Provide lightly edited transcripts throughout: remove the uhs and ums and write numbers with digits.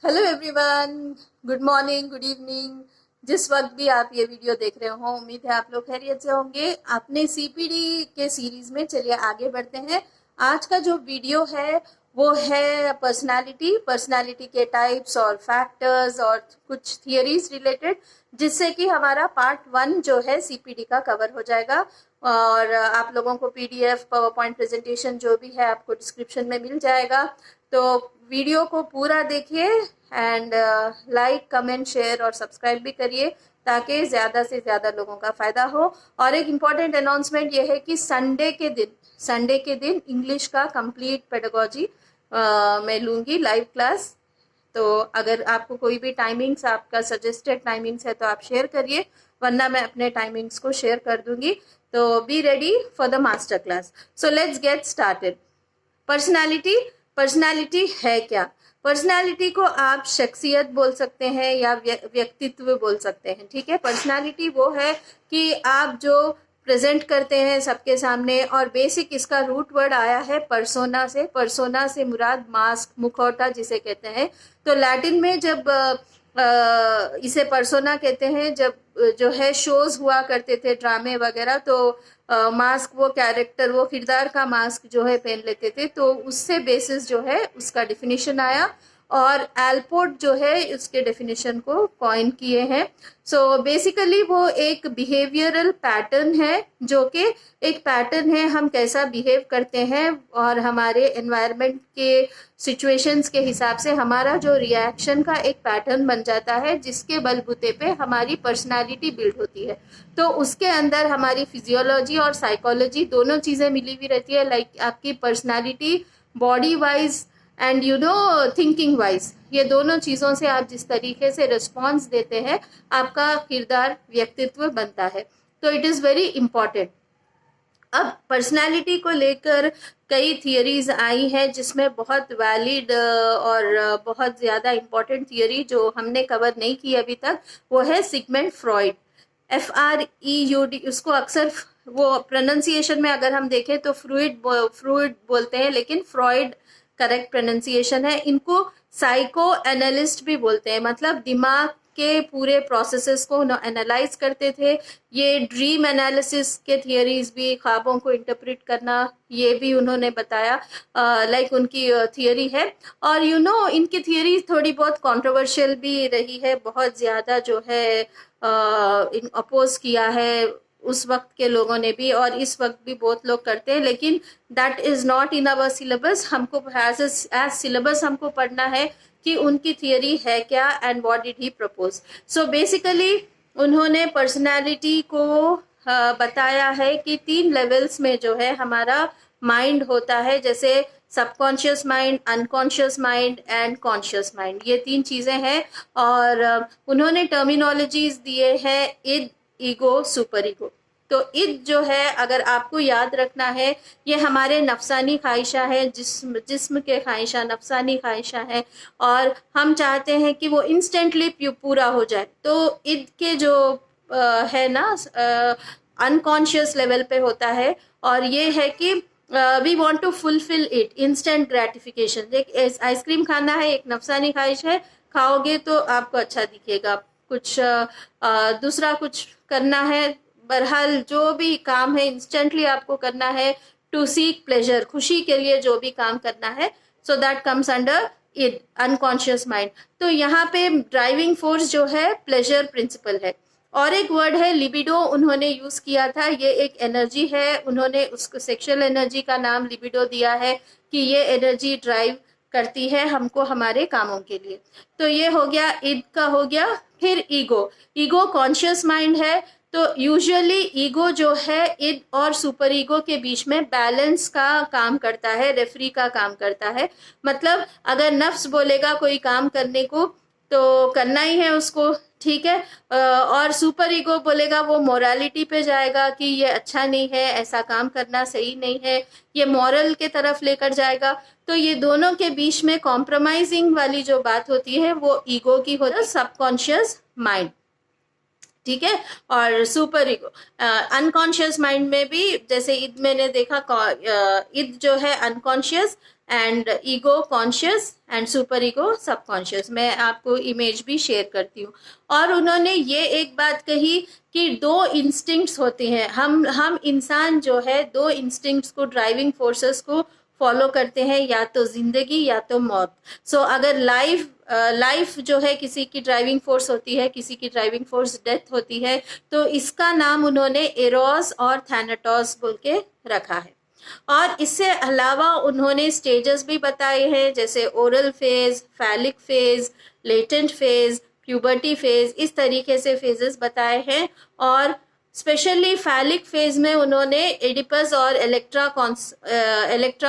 Hello everyone, good morning, good evening. जिस वक्त भी आप ये वीडियो देख रहे हो, उम्मीद है आप लोग खैरियत से होंगे। अपने सीपीडी के सीरीज में चलिए आगे बढ़ते हैं। आज का जो वीडियो है वो है पर्सनालिटी के टाइप्स और फैक्टर्स और कुछ थियरीज रिलेटेड, जिससे कि हमारा पार्ट 1 जो है सीपीडी का कवर हो जाएगा। और आप लोगों को पीडीएफ, पावर पॉइंट प्रेजेंटेशन जो भी है आपको डिस्क्रिप्शन में मिल जाएगा। तो वीडियो को पूरा देखिए एंड लाइक, कमेंट, शेयर और सब्सक्राइब भी करिए ताकि ज़्यादा से ज़्यादा लोगों का फ़ायदा हो। और एक इम्पॉर्टेंट अनाउंसमेंट ये है कि संडे के दिन इंग्लिश का कंप्लीट पेडागोजी मैं लूँगी लाइव क्लास। तो अगर आपको कोई भी टाइमिंग्स, आपका सजेस्टेड टाइमिंग्स है तो आप शेयर करिए, वरना मैं अपने टाइमिंग्स को शेयर कर दूंगी। तो be ready for the master class. So let's get started. Personality है क्या? पर्सनालिटी को आप शख्सियत बोल सकते हैं या व्यक्तित्व बोल सकते हैं। ठीक है, पर्सनालिटी वो है कि आप जो प्रेजेंट करते हैं सबके सामने। और बेसिक इसका रूट वर्ड आया है पर्सोना से मुराद मास्क, मुखौटा जिसे कहते हैं। तो लैटिन में जब इसे पर्सोना कहते हैं, जब जो है शोज हुआ करते थे, ड्रामे वगैरह, तो मास्क, वो कैरेक्टर, वो किरदार का मास्क जो है पहन लेते थे। तो उससे बेसिस जो है उसका डिफिनीशन आया और एल्पोर्ट जो है उसके डेफिनेशन को कॉइन किए हैं। सो बेसिकली वो एक बिहेवियरल पैटर्न है, जो कि एक पैटर्न है हम कैसा बिहेव करते हैं और हमारे एनवायरनमेंट के सिचुएशंस के हिसाब से हमारा जो रिएक्शन का एक पैटर्न बन जाता है, जिसके बलबूते पे हमारी पर्सनालिटी बिल्ड होती है। तो उसके अंदर हमारी फिजियोलॉजी और साइकोलॉजी दोनों चीज़ें मिली हुई रहती है। लाइक आपकी personality body wise and thinking wise, ये दोनों चीज़ों से आप जिस तरीके से रिस्पॉन्स देते हैं, आपका किरदार, व्यक्तित्व बनता है। तो इट इज़ वेरी इंपॉर्टेंट। अब पर्सनालिटी को लेकर कई थियरीज आई हैं, जिसमें बहुत वैलिड और बहुत ज़्यादा इम्पोर्टेंट थियरी जो हमने कवर नहीं की अभी तक, वो है सिगमंड फ्रॉइड। FREUD, उसको अक्सर वो प्रोनाउंसिएशन में अगर हम देखें तो फ्रूइड बोलते हैं, लेकिन फ्रॉइड करेक्ट प्रोनाउंसिएशन है। इनको साइको एनालिस्ट भी बोलते हैं, मतलब दिमाग के पूरे प्रोसेसेस को एनालाइज करते थे। ये ड्रीम एनालिसिस के थियरीज भी, ख्वाबों को इंटरप्रेट करना, ये भी उन्होंने बताया, लाइक उनकी थियरी है। और इनकी थियरी थोड़ी बहुत कंट्रोवर्शियल भी रही है, बहुत ज़्यादा जो है अपोज किया है उस वक्त के लोगों ने भी, और इस वक्त भी बहुत लोग करते हैं। लेकिन that is not in our syllabus. हमको एज सिलेबस हमको पढ़ना है कि उनकी थियरी है क्या and what did he propose. So basically उन्होंने पर्सनालिटी को बताया है कि 3 लेवल्स में जो है हमारा माइंड होता है, जैसे subconscious mind, unconscious mind and conscious mind, ये 3 चीज़ें हैं। और उन्होंने टर्मिनोलॉजीज दिए हैं, इद, ईगो, सुपर ईगो। तो इद जो है, अगर आपको याद रखना है, ये हमारे नफसानी ख्वाहिशा है, जिस्म के ख्वाहिशा नफसानी ख्वाहिशा है, और हम चाहते हैं कि वो इंस्टेंटली पूरा हो जाए। तो इद के जो है ना, अनकॉन्शियस लेवल पे होता है, और ये है कि we want to fulfil it, instant gratification. एक आइसक्रीम खाना है, एक नफसानी ख्वाहिश है, खाओगे तो आपको अच्छा दिखेगा, कुछ दूसरा कुछ करना है, बहरहाल जो भी काम है इंस्टेंटली आपको करना है, टू सीक प्लेजर, खुशी के लिए जो भी काम करना है, so that comes under it, unconscious mind. तो यहाँ पे ड्राइविंग फोर्स जो है प्लेजर प्रिंसिपल है। और एक वर्ड है लिबिडो, उन्होंने यूज किया था, ये एक एनर्जी है, उन्होंने उसको सेक्सुअल एनर्जी का नाम लिबिडो दिया है, कि ये एनर्जी ड्राइव करती है हमको हमारे कामों के लिए। तो ये हो गया, इद का हो गया। फिर ईगो कॉन्शियस माइंड है। तो यूजुअली ईगो जो है इद और सुपर ईगो के बीच में बैलेंस का काम करता है, रेफरी का काम करता है। मतलब अगर नफ्स बोलेगा कोई काम करने को तो करना ही है उसको, ठीक है। और सुपर ईगो बोलेगा, वो मोरालिटी पे जाएगा कि ये अच्छा नहीं है, ऐसा काम करना सही नहीं है, ये मॉरल के तरफ लेकर जाएगा। तो ये दोनों के बीच में कॉम्प्रोमाइजिंग वाली जो बात होती है वो ईगो की होती है, सबकॉन्शियस माइंड, ठीक है। और सुपर ईगो अनकॉन्शियस माइंड में भी, जैसे ईद मैंने देखा, ईद जो है unconscious, and ego conscious and super ego subconscious. मैं आपको इमेज भी शेयर करती हूँ। और उन्होंने ये एक बात कही कि दो इंस्टिंक्ट्स होते हैं, हम इंसान जो है दो इंस्टिंक्ट्स को, ड्राइविंग फोर्सेस को फॉलो करते हैं, या तो जिंदगी या तो मौत। सो अगर लाइफ जो है किसी की ड्राइविंग फोर्स होती है, किसी की ड्राइविंग फोर्स डेथ होती है, तो इसका नाम उन्होंने एरोस और थैनाटोस बोल के रखा है। और इससे अलावा उन्होंने स्टेजेस भी बताए हैं, जैसे oral phase, phallic phase, latent phase, puberty phase, इस तरीके से फेजेस बताए हैं। और स्पेशली फैलिक फेज में उन्होंने एडिपस और इलेक्ट्रा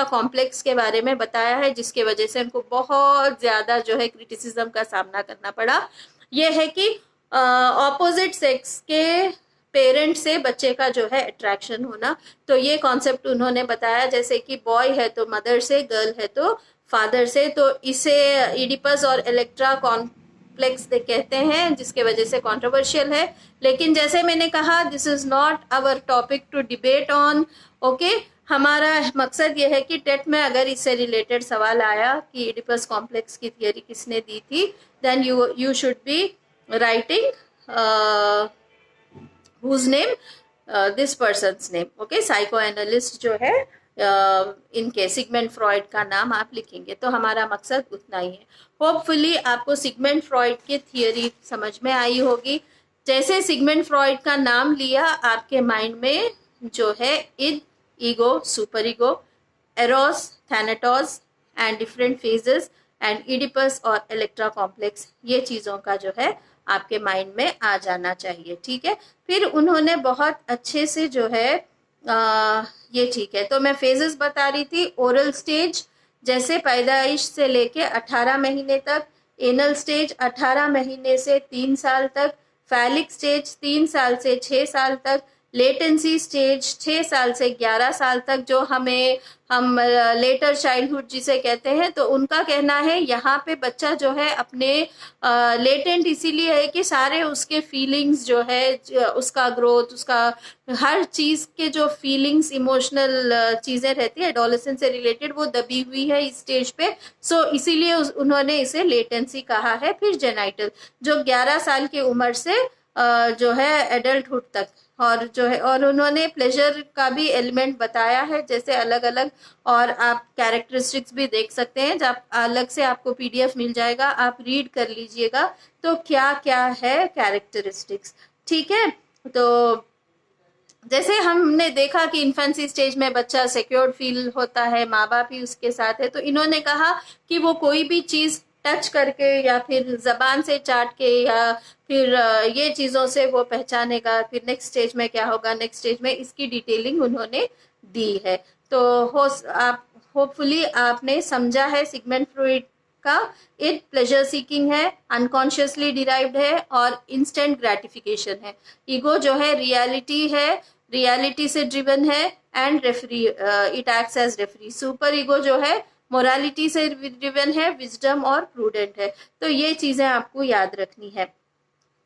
कॉम्प्लेक्स के बारे में बताया है, जिसके वजह से उनको बहुत ज्यादा जो है क्रिटिसिज्म का सामना करना पड़ा। यह है कि ऑपोजिट सेक्स के पेरेंट से बच्चे का जो है अट्रैक्शन होना, तो ये कॉन्सेप्ट उन्होंने बताया, जैसे कि बॉय है तो मदर से, गर्ल है तो फादर से। तो इसे इडिपस और इलेक्ट्रा कॉम्प्लेक्स कहते हैं, जिसके वजह से कंट्रोवर्शियल है। लेकिन जैसे मैंने कहा, this is not our topic to debate on. Okay, हमारा मकसद ये है कि टेट में अगर इससे रिलेटेड सवाल आया कि इडिपस कॉम्प्लेक्स की थियरी किसने दी थी, then you should be writing whose name, this person's name. Okay, psychoanalyst जो है इनके सिगमंड फ्रॉइड का नाम आप लिखेंगे। तो हमारा मकसद उतना ही है। होपफुली आपको सिगमंड फ्रॉइड की थियरी समझ में आई होगी। जैसे सिगमंड फ्रॉइड का नाम लिया, आपके माइंड में जो है id, ego, super ego, Eros, Thanatos and different phases and Oedipus और इलेक्ट्रा कॉम्प्लेक्स, ये चीज़ों का जो है आपके माइंड में आ जाना चाहिए। ठीक है, फिर उन्होंने बहुत अच्छे से जो है ये ठीक है, तो मैं फेजेस बता रही थी। ओरल स्टेज जैसे पैदाइश से लेके 18 महीने तक, एनल स्टेज 18 महीने से 3 साल तक, फैलिक स्टेज 3 साल से 6 साल तक, लेटेंसी स्टेज 6 साल से 11 साल तक, जो हम लेटर चाइल्डहुड जिसे कहते हैं। तो उनका कहना है यहाँ पे बच्चा जो है अपने लेटेंट इसीलिए है कि सारे उसके फीलिंग्स जो है, उसका ग्रोथ, उसका हर चीज के जो फीलिंग्स, इमोशनल चीजें रहती है एडोलेसेंस से रिलेटेड, वो दबी हुई है इस स्टेज पे। सो इसीलिए उन्होंने इसे लेटेंसी कहा है। फिर जेनाइटल जो 11 साल की उम्र से जो है एडल्टहुड तक, और जो है, और उन्होंने प्लेजर का भी एलिमेंट बताया है, जैसे अलग अलग, और आप कैरेक्टरिस्टिक्स भी देख सकते हैं, जब अलग से आपको पीडीएफ मिल जाएगा, आप रीड कर लीजिएगा तो क्या क्या है कैरेक्टरिस्टिक्स। ठीक है, तो जैसे हमने देखा कि इन्फेंसी स्टेज में बच्चा सिक्योर्ड फील होता है, माँ बाप ही उसके साथ है, तो इन्होंने कहा कि वो कोई भी चीज टच करके या फिर जबान से चाट के या फिर ये चीज़ों से वो पहचानेगा। फिर नेक्स्ट स्टेज में क्या होगा, नेक्स्ट स्टेज में इसकी डिटेलिंग उन्होंने दी है। तो आप होपफुली आपने समझा है सिगमंड फ्रॉइड का। इट प्लेजर सीकिंग है, अनकॉन्शियसली डिराइव्ड है और इंस्टेंट ग्रेटिफिकेशन है। ईगो जो है रियलिटी है, रियलिटी से ड्रिवन है and referee, it acts as referee. Super ego जो है मोरालिटी से ड्रिवन है, विजडम और प्रूडेंट है। तो ये चीजें आपको याद रखनी है।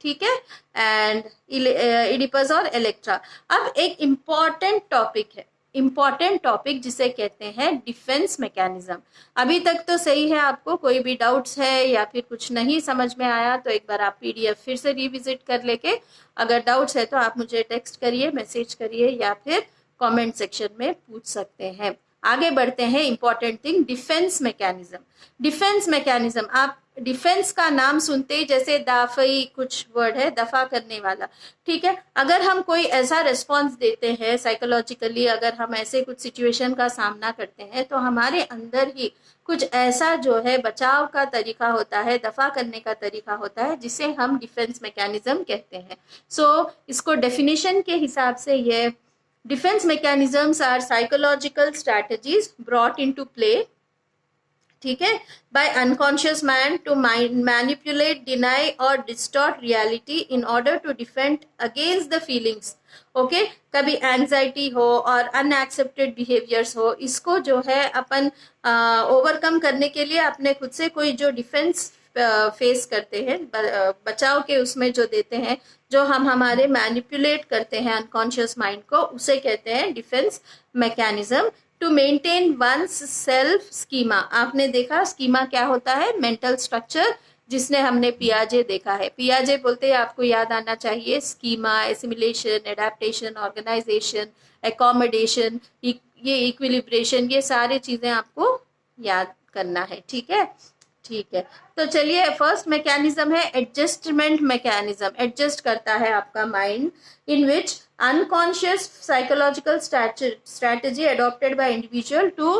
ठीक है, एंड इडिपस और इलेक्ट्रा। अब एक इम्पॉर्टेंट टॉपिक है, इम्पॉर्टेंट टॉपिक जिसे कहते हैं डिफेंस मैकेनिज्म। अभी तक तो सही है, आपको कोई भी डाउट्स है या फिर कुछ नहीं समझ में आया तो एक बार आप पीडीएफ फिर से रिविजिट कर लेके, अगर डाउट्स है तो आप मुझे टेक्स्ट करिए, मैसेज करिए या फिर कमेंट सेक्शन में पूछ सकते हैं। आगे बढ़ते हैं, important thing defence mechanism. Defence mechanism, आप डिफेंस का नाम सुनते ही जैसे दाफई कुछ वर्ड है, दफा करने वाला। ठीक है, अगर हम कोई ऐसा रिस्पॉन्स देते हैं साइकोलॉजिकली, अगर हम ऐसे कुछ सिचुएशन का सामना करते हैं तो हमारे अंदर ही कुछ ऐसा जो है बचाव का तरीका होता है, दफा करने का तरीका होता है, जिसे हम डिफेंस मैकेनिज्म कहते हैं। सो इसको डेफिनेशन के हिसाब से ये defense mechanisms are psychological strategies brought into play, ठीक है, by unconscious man to manipulate, deny or distort reality in order to defend against the feelings. Okay, कभी एंजाइटी हो और अनएक्सेप्टेड बिहेवियर्स हो, इसको जो है अपन ओवरकम करने के लिए अपने खुद से कोई जो डिफेंस फेस करते हैं, बचाव के उसमें जो देते हैं, जो हम हमारे मैनिपुलेट करते हैं अनकॉन्शियस माइंड को, उसे कहते हैं defence mechanism to maintain one's self schema. आपने देखा स्कीमा क्या होता है, मेंटल स्ट्रक्चर, जिसने हमने पियाजे देखा है। पियाजे बोलते हैं, आपको याद आना चाहिए, schema, assimilation, adaptation, organisation, accommodation, ये इक्विलिब्रेशन, ये सारी चीजें आपको याद करना है। ठीक है, ठीक है। तो चलिए, फर्स्ट मैकेनिज्म है एडजस्टमेंट मैकेनिज्म। एडजस्ट करता है आपका mind, in which unconscious psychological strategy adopted by individual to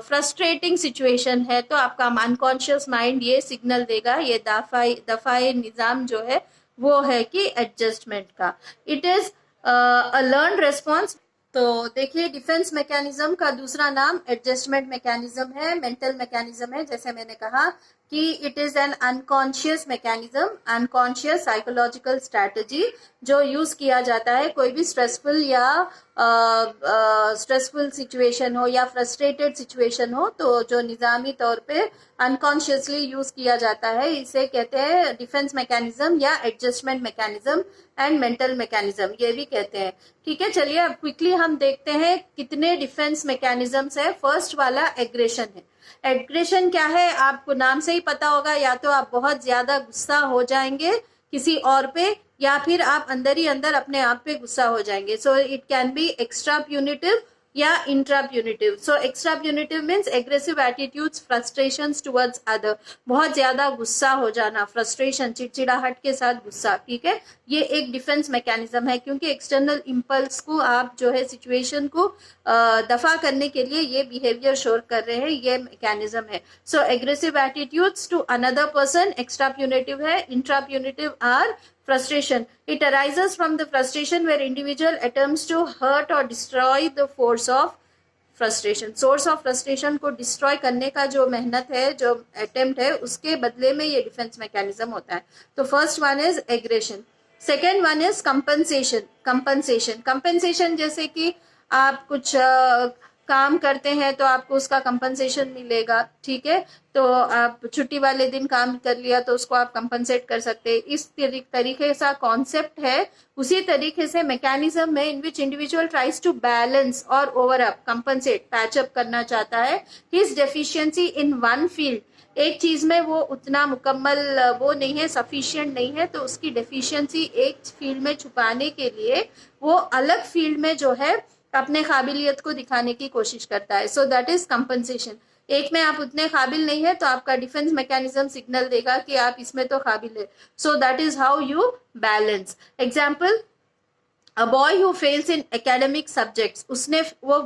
frustrating situation है। तो आपका अनकॉन्शियस माइंड ये सिग्नल देगा, ये दफाए निजाम जो है वो है कि एडजस्टमेंट का। It is a learn response. तो देखिए, डिफेंस मैकेनिज्म का दूसरा नाम एडजस्टमेंट मैकेनिज्म है, मेंटल मैकेनिज्म है। जैसे मैंने कहा कि it is an unconscious mechanism, unconscious psychological strategy जो यूज किया जाता है कोई भी स्ट्रेसफुल या स्ट्रेसफुल सिचुएशन हो या फ्रस्ट्रेटेड सिचुएशन हो, तो जो निजामी तौर पे अनकॉन्शियसली यूज किया जाता है, इसे कहते हैं डिफेंस मैकेनिज्म या adjustment mechanism and mental mechanism, ये भी कहते हैं। ठीक है, चलिए अब क्विकली हम देखते हैं कितने डिफेंस मैकेनिज्म्स है। फर्स्ट वाला एग्रेशन है। एग्रेशन क्या है, आपको नाम से ही पता होगा, या तो आप बहुत ज्यादा गुस्सा हो जाएंगे किसी और पे, या फिर आप अंदर ही अंदर अपने आप पे गुस्सा हो जाएंगे। So it can be extra punitive या intra punitive. So extra punitive means aggressive attitudes, frustrations towards other, बहुत ज्यादा गुस्सा हो जाना, फ्रस्ट्रेशन, चिड़चिड़ाहट के साथ गुस्सा। ठीक है, ये एक डिफेंस मैकेनिज्म है, क्योंकि एक्सटर्नल इम्पल्स को आप जो है सिचुएशन को दफा करने के लिए ये बिहेवियर शो कर रहे हैं, ये मैकेनिज्म है। So aggressive attitudes to another person extra punitive है। Intra punitive are frustration. It arises from the frustration where individual attempts to hurt or destroy the force of frustration. Source of frustration को destroy करने का जो मेहनत है, जो attempt है, उसके बदले में ये defense mechanism होता है। तो first one is aggression. Second one is compensation. Compensation जैसे कि आप कुछ काम करते हैं तो आपको उसका कंपनसेशन मिलेगा। ठीक है, तो आप छुट्टी वाले दिन काम कर लिया तो उसको आप कंपनसेट कर सकते हैं। इस तरीके सा कॉन्सेप्ट है। उसी तरीके से मैकेनिज्म में इन विच इंडिविजुअल ट्राइज टू बैलेंस और ओवर अप, कंपनसेट, पैचअप करना चाहता है his deficiency in one field. एक चीज में वो उतना मुकम्मल वो नहीं है, सफिशिएंट नहीं है, तो उसकी डेफिशिएंसी एक फील्ड में छुपाने के लिए वो अलग फील्ड में जो है अपने काबिलियत को दिखाने की कोशिश करता है। So that is compensation. एक में आप उतने काबिल नहीं है तो आपका डिफेंस मैकेनिज्म सिग्नल देगा कि आप इसमें तो काबिल है। So that is how you balance. Example, a boy who fails in academic subjects, उसने वो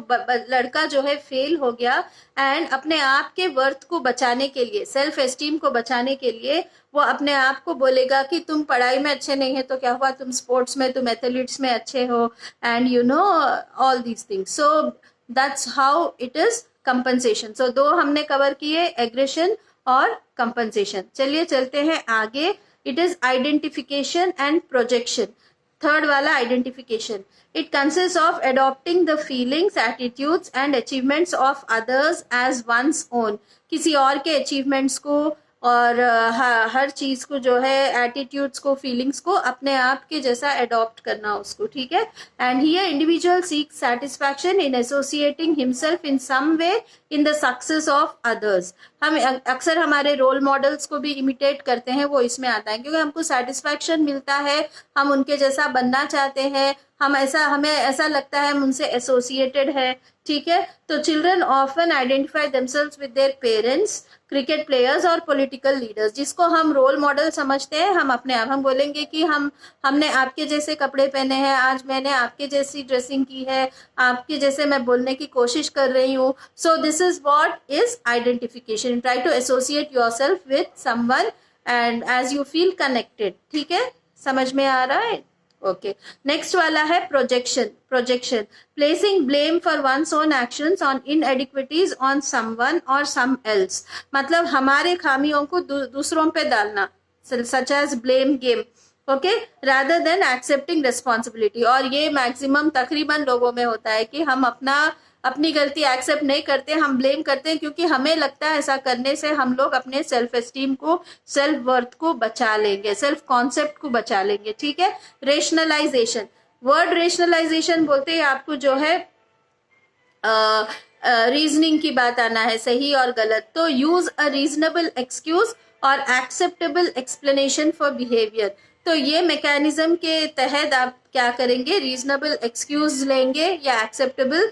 लड़का जो है फेल हो गया, एंड अपने आप के वर्थ को बचाने के लिए, सेल्फ एस्टीम को बचाने के लिए वो अपने आप को बोलेगा कि तुम पढ़ाई में अच्छे नहीं है तो क्या हुआ, तुम स्पोर्ट्स में, तुम एथलीट्स में अच्छे हो, and you know all these things. So that's how it is compensation. So दो हमने कवर किए, एग्रेशन और कंपनसेशन। चलिए चलते हैं आगे। It is identification and projection. Third वाला identification, it consist of adopting the feelings, attitudes and achievements of others as one's own. किसी और के अचीवमेंट्स को और हर चीज को जो है, एटीट्यूड्स को, फीलिंग्स को अपने आप के जैसा अडॉप्ट करना उसको। ठीक है, and here individual seeks satisfaction in associating himself in some way in the success of others. हम अक्सर हमारे रोल मॉडल्स को भी इमिटेट करते हैं, वो इसमें आता है, क्योंकि हमको सेटिस्फैक्शन मिलता है, हम उनके जैसा बनना चाहते हैं, हमें ऐसा लगता है हम उनसे एसोसिएटेड है। ठीक है, तो children often identify themselves with their parents, cricket players और पॉलिटिकल लीडर्स। जिसको हम रोल मॉडल समझते हैं, हम अपने आप, हम बोलेंगे कि हमने आपके जैसे कपड़े पहने हैं, आज मैंने आपके जैसी ड्रेसिंग की है, आपके जैसे मैं बोलने की कोशिश कर रही हूँ। So this is what is identification. Try to associate yourself with someone and as you feel connected. ठीक है, समझ में आ रहा है? ओके, नेक्स्ट वाला है projection. Placing blame for one's own actions on inadequacies on someone or some else. मतलब हमारे खामियों को दूसरों पे डालना, such as blame game, okay, rather than accepting responsibility. और ये मैक्सिमम तकरीबन लोगों में होता है कि हम अपनी गलती एक्सेप्ट नहीं करते, हम ब्लेम करते हैं, क्योंकि हमें लगता है ऐसा करने से हम लोग अपने सेल्फ एस्टीम को, सेल्फ वर्थ को बचा लेंगे, सेल्फ कॉन्सेप्ट को बचा लेंगे। ठीक है, रेशनलाइजेशन। वर्ड रेशनलाइजेशन बोलते हैं आपको जो है रीजनिंग की बात आना है, सही और गलत, तो यूज अ रीजनेबल एक्सक्यूज और एक्सेप्टेबल एक्सप्लेनेशन फॉर बिहेवियर। तो ये मैकेनिज्म के तहत आप क्या करेंगे, रीजनेबल एक्सक्यूज लेंगे या एक्सेप्टेबल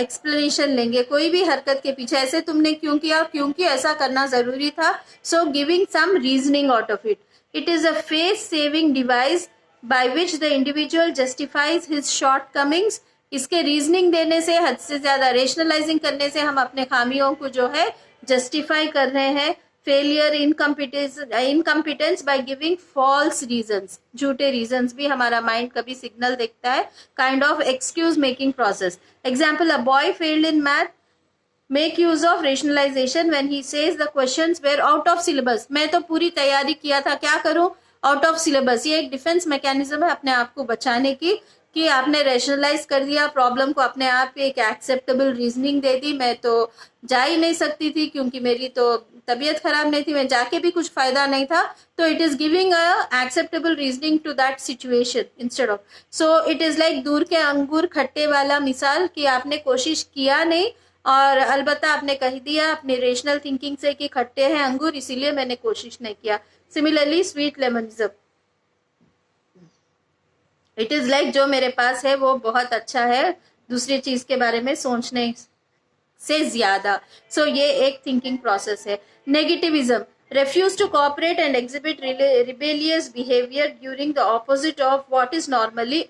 एक्सप्लेनेशन लेंगे। कोई भी हरकत के पीछे ऐसे तुमने क्यों किया, क्योंकि ऐसा करना जरूरी था, so giving some reasoning out of it. It is a face saving device by which the individual justifies his shortcomings. इसके रीजनिंग देने से, हद से ज्यादा रेशनलाइजिंग करने से हम अपने खामियों को जो है जस्टिफाई कर रहे हैं। Failure, incompetence by giving false reasons, झूठे रीजंस भी हमारा माइंड कभी सिग्नल देखता है। Kind of excuse making process. Example, a boy failed in math, make use of rationalisation when he says the questions were out of syllabus. मैं तो पूरी तैयारी किया था, क्या करूं, आउट ऑफ सिलेबस। ये एक डिफेंस मैकेनिज्म है अपने आप को बचाने की, कि आपने रेशनलाइज कर दिया प्रॉब्लम को, अपने आप एक एक्सेप्टेबल रीजनिंग दे दी। मैं तो जा ही नहीं सकती थी क्योंकि मेरी तो तबीयत खराब नहीं थी, मैं जाके भी कुछ फायदा नहीं था। तो it is giving a acceptable reasoning to that situation instead of. So it is like दूर के अंगूर खट्टे वाला मिसाल, कि आपने कोशिश किया नहीं और अलबत्ता आपने कह दिया अपनी रेशनल थिंकिंग से कि खट्टे हैं अंगूर, इसीलिए मैंने कोशिश नहीं किया। Similarly sweet lemonism, it is like जो मेरे पास है वो बहुत अच्छा है, दूसरी चीज के बारे में सोचने से ज्यादा। सो ये एक थिंकिंग प्रोसेस है। Negativism, refuse to cooperate and exhibit rebellious behavior during the opposite of what is normally।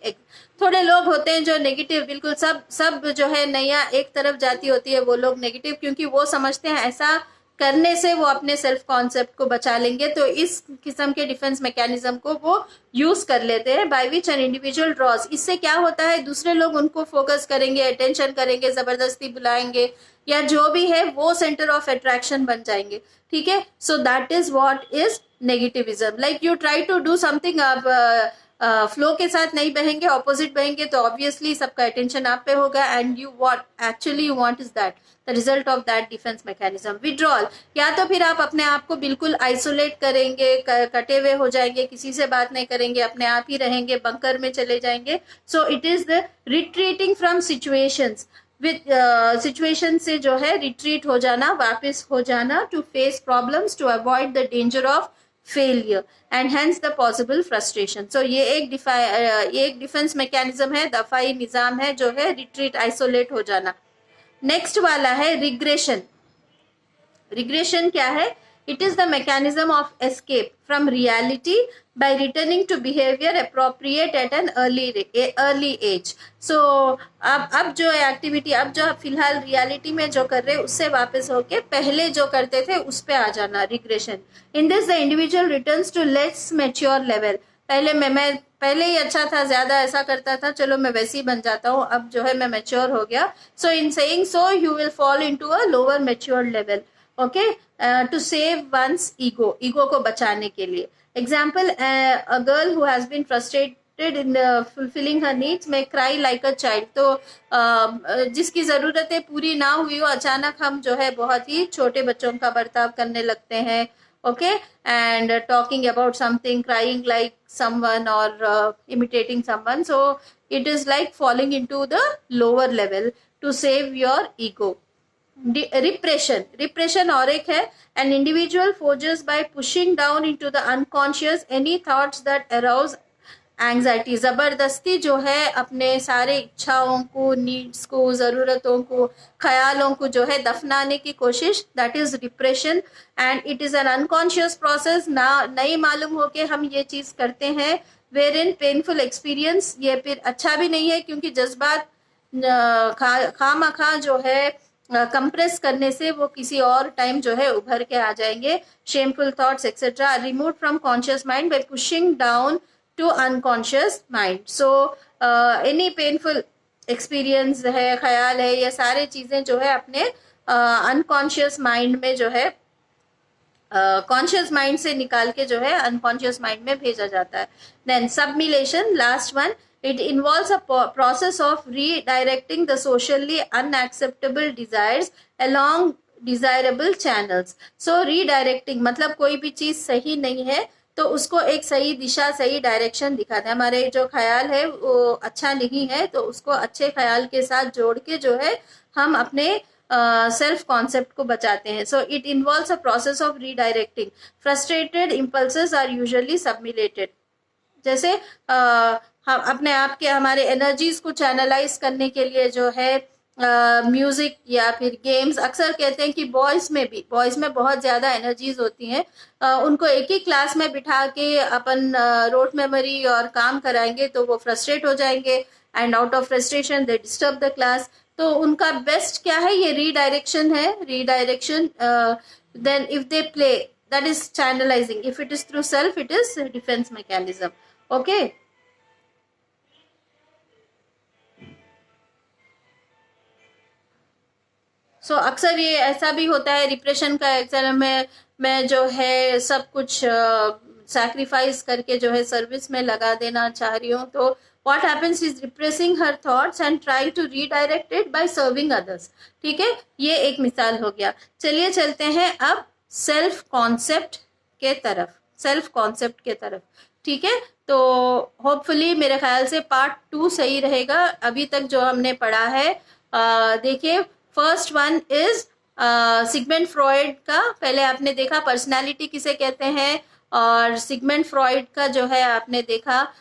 थोड़े लोग होते हैं जो नेगेटिव, बिल्कुल सब जो है नैया एक तरफ जाती होती है, वो लोग नेगेटिव, क्योंकि वो समझते हैं ऐसा करने से वो अपने सेल्फ कॉन्सेप्ट को बचा लेंगे। तो इस किस्म के डिफेंस मैकेनिज्म को वो यूज कर लेते हैं। By which an individual draws, इससे क्या होता है, दूसरे लोग उनको फोकस करेंगे, अटेंशन करेंगे, जबरदस्ती बुलाएंगे, या जो भी है वो सेंटर ऑफ अट्रैक्शन बन जाएंगे। ठीक है, so that is what is negativism. Like you try to do something, आप फ्लो के साथ नहीं बहेंगे, ऑपोजिट बहेंगे, तो ऑब्वियसली सबका अटेंशन आप पे होगा, and you what actually you want is that the result of that defence mechanism. Withdrawal, या तो फिर आप अपने आप को बिल्कुल आइसोलेट करेंगे, कटे हुए हो जाएंगे, किसी से बात नहीं करेंगे, अपने आप ही रहेंगे, बंकर में चले जाएंगे। So it is the retreating from situations, with situation से जो है रिट्रीट हो जाना, वापस हो जाना, to face problems, to avoid the danger of failure and hence the possible frustration. So ये एक डिफेंस मैकेनिज्म है, दफाई निजाम है, जो है रिट्रीट, आइसोलेट हो जाना। नेक्स्ट वाला है रिग्रेशन। रिग्रेशन क्या है, it is the mechanism of escape from reality by returning to behavior appropriate at an early age। so अब जो एक्टिविटी, अब जो आप फिलहाल रियलिटी में जो कर रहे हैं उससे वापस होके पहले जो करते थे उस पे आ जाना, regression. In this the individual returns to less mature level. पहले मैं पहले ही अच्छा था, ज्यादा ऐसा करता था, चलो मैं वैसे ही बन जाता हूँ, अब जो है मैं मैच्योर हो गया। So in saying so you will fall into a lower mature level, okay, to save one's ego को बचाने के लिए। Example, a girl who has been frustrated in fulfilling her needs may cry like a child। तो जिसकी जरूरतें पूरी ना हुई हो, अचानक हम जो है बहुत ही छोटे बच्चों का बर्ताव करने लगते हैं, okay, and talking about something, crying like someone or imitating someone. So it is like falling into the lower level to save your ego. Repression और एक है, an individual forges by pushing down into the unconscious any thoughts that arouse anxiety। जबरदस्ती जो है अपने सारे इच्छाओं को, नीड्स को, जरूरतों को, ख्यालों को जो है दफनाने की कोशिश, that is repression. And it is an unconscious process, ना नहीं मालूम हो के हम ये चीज करते हैं, वेर इन पेनफुल एक्सपीरियंस। ये फिर अच्छा भी नहीं है क्योंकि जज्बात खामखा जो है कंप्रेस करने से वो किसी और टाइम जो है उभर के आ जाएंगे। Shameful thoughts etcetera remove from conscious mind by pushing down to unconscious mind. So any painful experience है, ख्याल है, ये सारे चीजें जो है अपने अनकॉन्शियस माइंड में जो है कॉन्शियस माइंड से निकाल के जो है अनकॉन्शियस माइंड में भेजा जाता है। Then sublimation, last one, it involves a process of redirecting the socially unacceptable desires along desirable channels। so redirecting मतलब कोई भी चीज सही नहीं है तो उसको एक सही दिशा, सही डायरेक्शन दिखाते हैं। हमारे जो ख्याल है वो अच्छा नहीं है, तो उसको अच्छे ख्याल के साथ जोड़ के जो है हम अपने सेल्फ कॉन्सेप्ट को बचाते हैं। So it involves a process of redirecting. Frustrated impulses are usually sublimated. जैसे हम अपने आप के हमारे एनर्जीज को चैनलाइज करने के लिए जो है म्यूजिक या फिर गेम्स, अक्सर कहते हैं कि बॉयज में बहुत ज्यादा एनर्जीज होती हैं, उनको एक ही क्लास में बिठा के अपन रोड मेमोरी और काम कराएंगे तो वो फ्रस्ट्रेट हो जाएंगे, and out of frustration they disturb the class. तो उनका बेस्ट क्या है, ये रीडायरेक्शन है। Redirection, then if they play, that is channelizing. If it is through self, it is defense mechanism. Okay. So अक्सर ये ऐसा भी होता है रिप्रेशन का एग्जाम में, मैं जो है सब कुछ सैक्रिफाइस करके जो है सर्विस में लगा देना चाह रही हूँ, तो what happens is repressing her thoughts and trying to redirect it by serving others. ठीक है, ये एक मिसाल हो गया। चलिए चलते हैं अब सेल्फ कॉन्सेप्ट के तरफ। ठीक है, तो होपफुली मेरे ख्याल से पार्ट 2 सही रहेगा। अभी तक जो हमने पढ़ा है, देखिए first one is Sigmund Freud का। पहले आपने देखा पर्सनालिटी किसे कहते हैं, और सिगमंड फ्रॉइड का जो है आपने देखा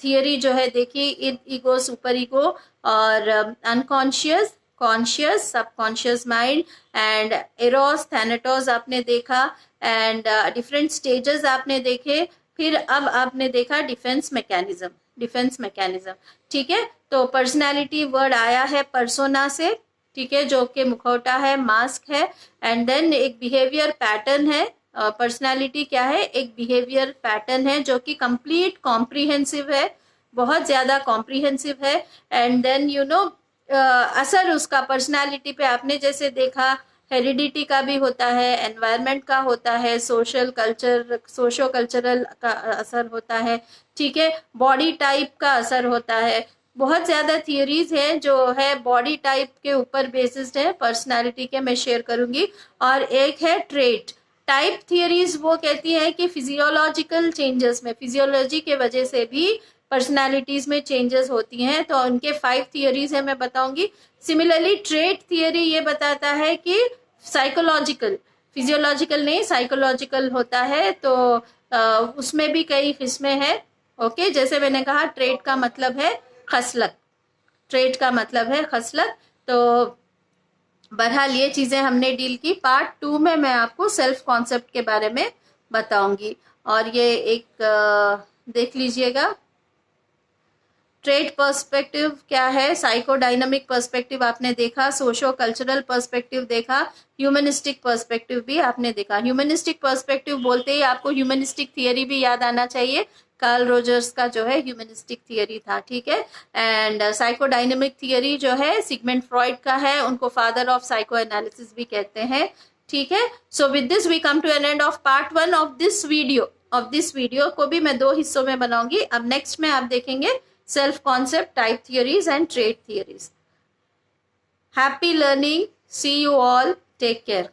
थियरी जो है देखी, ईगो, सुपर ईगो और unconscious, conscious, subconscious mind, and Eros, Thanatos आपने देखा, एंड डिफरेंट स्टेजेस आपने देखे। फिर अब आपने देखा डिफेंस मैकेनिज्म। ठीक है, तो पर्सनालिटी वर्ड आया है पर्सोना से, ठीक है, जो कि मुखौटा है, मास्क है, एंड देन एक बिहेवियर पैटर्न है। पर्सनालिटी क्या है, एक बिहेवियर पैटर्न है जो कि कंप्लीट कॉम्प्रिहेंसिव है, बहुत ज्यादा कॉम्प्रिहेंसिव है। एंड देन असर उसका पर्सनालिटी पे आपने जैसे देखा हेरिडिटी का भी होता है, एनवायरनमेंट का होता है, सोशो कल्चरल का असर होता है, ठीक है, बॉडी टाइप का असर होता है। बहुत ज्यादा थियरीज हैं जो है बॉडी टाइप के ऊपर बेसिस्ड है पर्सनालिटी के, मैं शेयर करूंगी। और एक है ट्रेट टाइप थियरीज, वो कहती है कि फिजियोलॉजिकल चेंजेस में, फिजियोलॉजी के वजह से भी पर्सनालिटीज में चेंजेस होती हैं, तो उनके 5 थियरीज है मैं बताऊंगी। सिमिलरली ट्रेट थियरी ये बताता है कि साइकोलॉजिकल, फिजियोलॉजिकल नहीं साइकोलॉजिकल होता है, तो उसमें भी कई किस्में हैं। ओके, जैसे मैंने कहा ट्रेट का मतलब है खसलत, तो बहरहाल ये चीजें हमने डील की। पार्ट 2 में मैं आपको सेल्फ कॉन्सेप्ट के बारे में बताऊंगी, और ये एक देख लीजिएगा। ट्रेट पर्सपेक्टिव क्या है, साइकोडायनामिक पर्सपेक्टिव आपने देखा, सोशो कल्चरल पर्सपेक्टिव देखा, ह्यूमनिस्टिक पर्सपेक्टिव भी आपने देखा। ह्यूमनिस्टिक पर्सपेक्टिव बोलते ही आपको ह्यूमनिस्टिक थियरी भी याद आना चाहिए, कार्ल रोजर्स का जो है ह्यूमनिस्टिक थियरी था, ठीक है। एंड साइकोडायनामिक थियरी जो है सिगमंड फ्रॉइड का है, उनको फादर ऑफ साइको एनालिसिस भी कहते हैं, ठीक है। So with this we come to an end of part 1 of this video को भी मैं 2 हिस्सों में बनाऊंगी। अब नेक्स्ट में आप देखेंगे self concept, type theories and trait theories. Happy learning. See you all. Take care.